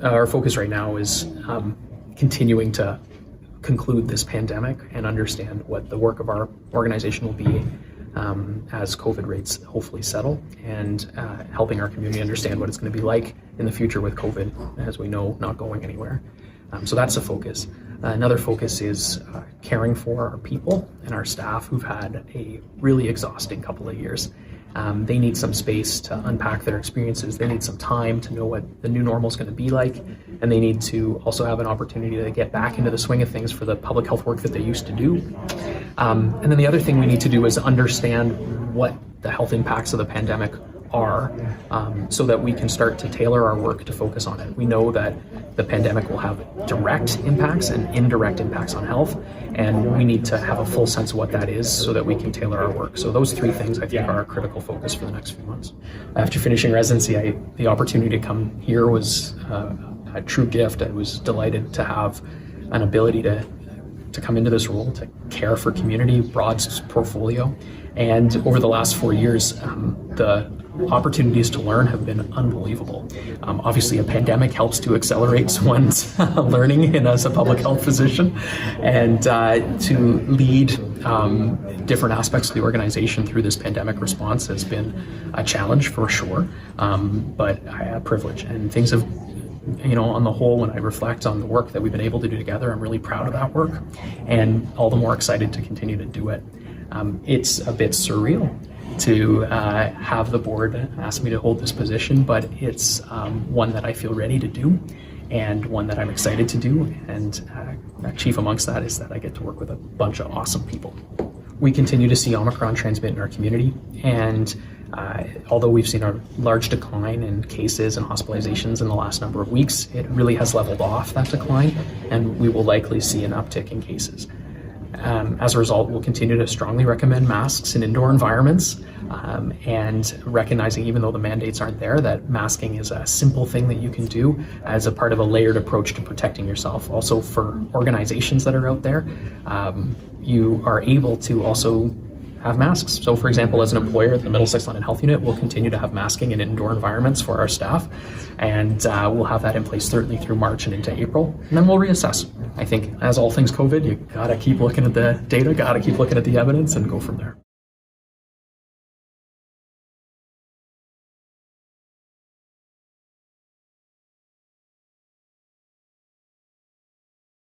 Our focus right now is continuing to conclude this pandemic and understand what the work of our organization will be as COVID rates hopefully settle, and helping our community understand what it's going to be like in the future with COVID, as we know, not going anywhere. So that's a focus. Another focus is caring for our people and our staff who've had a really exhausting couple of years. They need some space to unpack their experiences. They need some time to know what the new normal is going to be like, and they need to also have an opportunity to get back into the swing of things for the public health work that they used to do. And then the other thing we need to do is understand what the health impacts of the pandemic are, so that we can start to tailor our work to focus on it. We know that the pandemic will have direct impacts and indirect impacts on health, and we need to have a full sense of what that is so that we can tailor our work. So those three things I think are our critical focus for the next few months. After finishing residency, the opportunity to come here was a true gift. I was delighted to have an ability to come into this role, to care for community, broad portfolio. And over the last 4 years, the opportunities to learn have been unbelievable. Obviously, a pandemic helps to accelerate one's learning as a public health physician, and to lead different aspects of the organization through this pandemic response has been a challenge for sure, but a privilege. And things have, on the whole, when I reflect on the work that we've been able to do together, I'm really proud of that work, and all the more excited to continue to do it. It's a bit surreal to have the board ask me to hold this position, but it's one that I feel ready to do, and one that I'm excited to do. And chief amongst that is that I get to work with a bunch of awesome people. We continue to see Omicron transmit in our community, and although we've seen a large decline in cases and hospitalizations in the last number of weeks, it really has leveled off that decline, and we will likely see an uptick in cases. As a result, we'll continue to strongly recommend masks in indoor environments, and recognizing, even though the mandates aren't there, that masking is a simple thing that you can do as a part of a layered approach to protecting yourself. Also, for organizations that are out there, you are able to also have masks. So for example, as an employer at the Middlesex-London Health Unit, we'll continue to have masking in indoor environments for our staff, and we'll have that in place certainly through March and into April, and then we'll reassess. I think, as all things COVID, you gotta keep looking at the data, gotta keep looking at the evidence, and go from there.